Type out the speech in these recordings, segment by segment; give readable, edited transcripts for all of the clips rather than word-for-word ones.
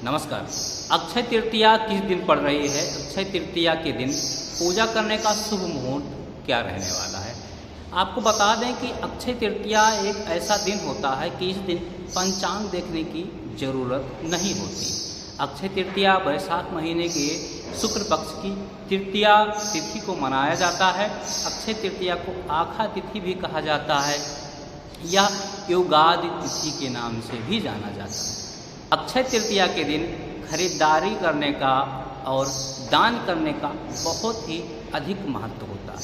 नमस्कार। अक्षय तृतीया किस दिन पड़ रही है? अक्षय तृतीया के दिन पूजा करने का शुभ मुहूर्त क्या रहने वाला है? आपको बता दें कि अक्षय तृतीया एक ऐसा दिन होता है कि इस दिन पंचांग देखने की ज़रूरत नहीं होती। अक्षय तृतीया वैशाख महीने के शुक्ल पक्ष की तृतीया तिथि को मनाया जाता है। अक्षय तृतीया को आखा तिथि भी कहा जाता है या युगादि तिथि के नाम से भी जाना जाता है। अक्षय तृतीया के दिन खरीदारी करने का और दान करने का बहुत ही अधिक महत्व होता है।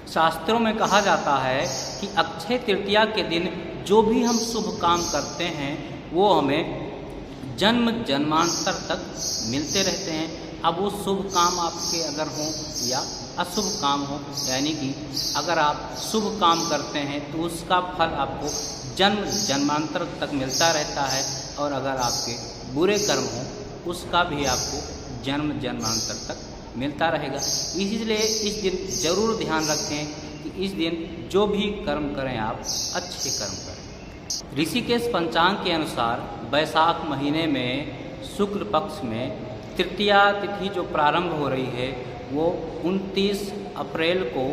शास्त्रों में कहा जाता है कि अक्षय तृतीया के दिन जो भी हम शुभ काम करते हैं वो हमें जन्म जन्मांतर तक मिलते रहते हैं। अब वो शुभ काम आपके अगर हों या अशुभ काम हो, यानी कि अगर आप शुभ काम करते हैं तो उसका फल आपको जन्म जन्मांतर तक मिलता रहता है, और अगर आपके बुरे कर्म हों उसका भी आपको जन्म जन्मांतर तक मिलता रहेगा। इसलिए इस दिन ज़रूर ध्यान रखें कि इस दिन जो भी कर्म करें आप अच्छे कर्म करें। ऋषिकेश पंचांग के अनुसार वैशाख महीने में शुक्ल पक्ष में तृतीया तिथि जो प्रारंभ हो रही है वो 29 अप्रैल को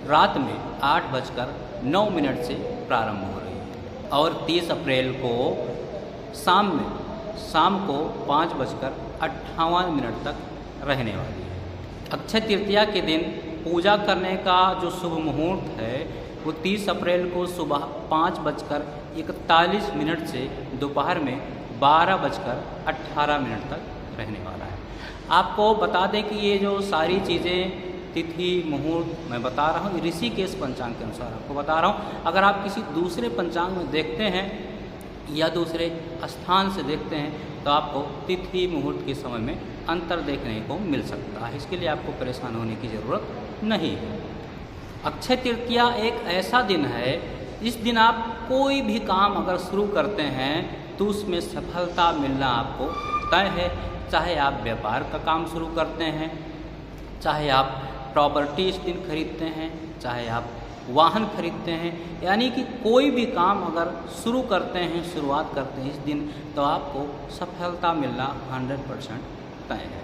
रात में 8:09 से प्रारंभ हो रही है और 30 अप्रैल को शाम को 5:58 तक रहने वाली है। अक्षय तृतीया के दिन पूजा करने का जो शुभ मुहूर्त है वो 30 अप्रैल को सुबह 5:41 से दोपहर में 12:18 तक रहने वाला है। आपको बता दें कि ये जो सारी चीज़ें तिथि मुहूर्त मैं बता रहा हूँ ऋषिकेश पंचांग के अनुसार आपको बता रहा हूँ। अगर आप किसी दूसरे पंचांग में देखते हैं या दूसरे स्थान से देखते हैं तो आपको तिथि मुहूर्त के समय में अंतर देखने को मिल सकता है। इसके लिए आपको परेशान होने की ज़रूरत नहीं है। अक्षय तृतीया एक ऐसा दिन है, इस दिन आप कोई भी काम अगर शुरू करते हैं तो उसमें सफलता मिलना आपको तय है। चाहे आप व्यापार का काम शुरू करते हैं, चाहे आप प्रॉपर्टी इस दिन खरीदते हैं, चाहे आप वाहन खरीदते हैं, यानी कि कोई भी काम अगर शुरू करते हैं, शुरुआत करते हैं इस दिन, तो आपको सफलता मिलना 100% तय है।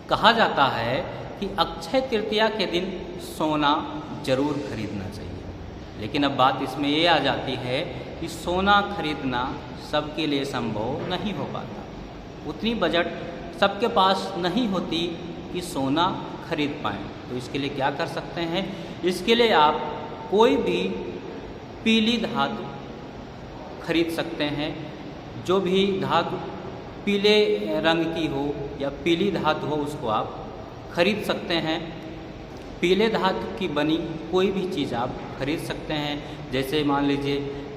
कहा जाता है कि अक्षय तृतीया के दिन सोना जरूर खरीदना चाहिए, लेकिन अब बात इसमें ये आ जाती है कि सोना खरीदना सबके लिए संभव नहीं हो पाता। उतनी बजट सबके पास नहीं होती कि सोना खरीद पाएँ। तो इसके लिए क्या कर सकते हैं? इसके लिए आप कोई भी पीली धातु खरीद सकते हैं। जो भी धातु पीले रंग की हो या पीली धातु हो उसको आप खरीद सकते हैं। पीले धातु की बनी कोई भी चीज़ आप खरीद सकते हैं। जैसे मान लीजिए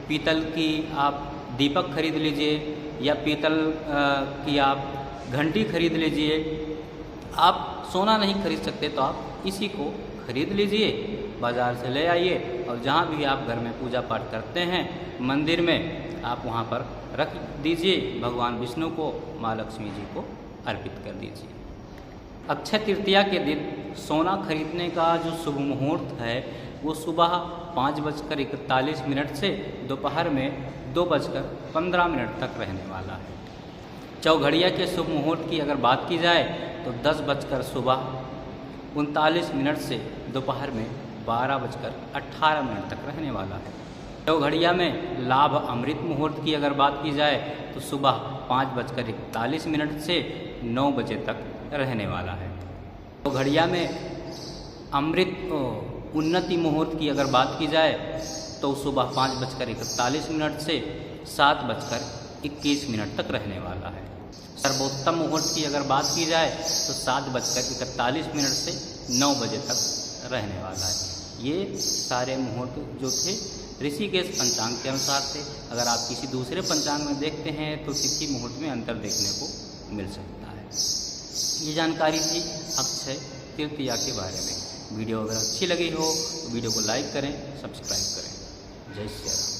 पीतल की आप दीपक खरीद लीजिए या पीतल की आप घंटी खरीद लीजिए। आप सोना नहीं खरीद सकते तो आप इसी को खरीद लीजिए, बाज़ार से ले आइए और जहाँ भी आप घर में पूजा पाठ करते हैं मंदिर में आप वहाँ पर रख दीजिए। भगवान विष्णु को, माँ लक्ष्मी जी को अर्पित कर दीजिए। अक्षय तृतीया के दिन सोना खरीदने का जो शुभ मुहूर्त है वो सुबह 5:41 से दोपहर में 2:15 तक रहने वाला है। चौघड़िया के शुभ मुहूर्त की अगर बात की जाए तो 10:39 से दोपहर में 12:18 तक रहने वाला है। चौघड़िया में लाभ अमृत मुहूर्त की अगर बात की जाए तो सुबह 5:41 से 9 बजे तक रहने वाला है। चौघड़िया में अमृत उन्नति मुहूर्त की अगर बात की जाए तो सुबह 5:41 से 7:21 तक रहने वाला है। सर्वोत्तम मुहूर्त की अगर बात की जाए तो 7:41 से 9 बजे तक रहने वाला है। ये सारे मुहूर्त जो थे ऋषिकेश पंचांग के अनुसार थे। अगर आप किसी दूसरे पंचांग में देखते हैं तो तिथि मुहूर्त में अंतर देखने को मिल सकता है। ये जानकारी थी अक्षय तृतीया के बारे में। वीडियो अगर अच्छी लगी हो तो वीडियो को लाइक करें, सब्सक्राइब करें। जय श्री राम।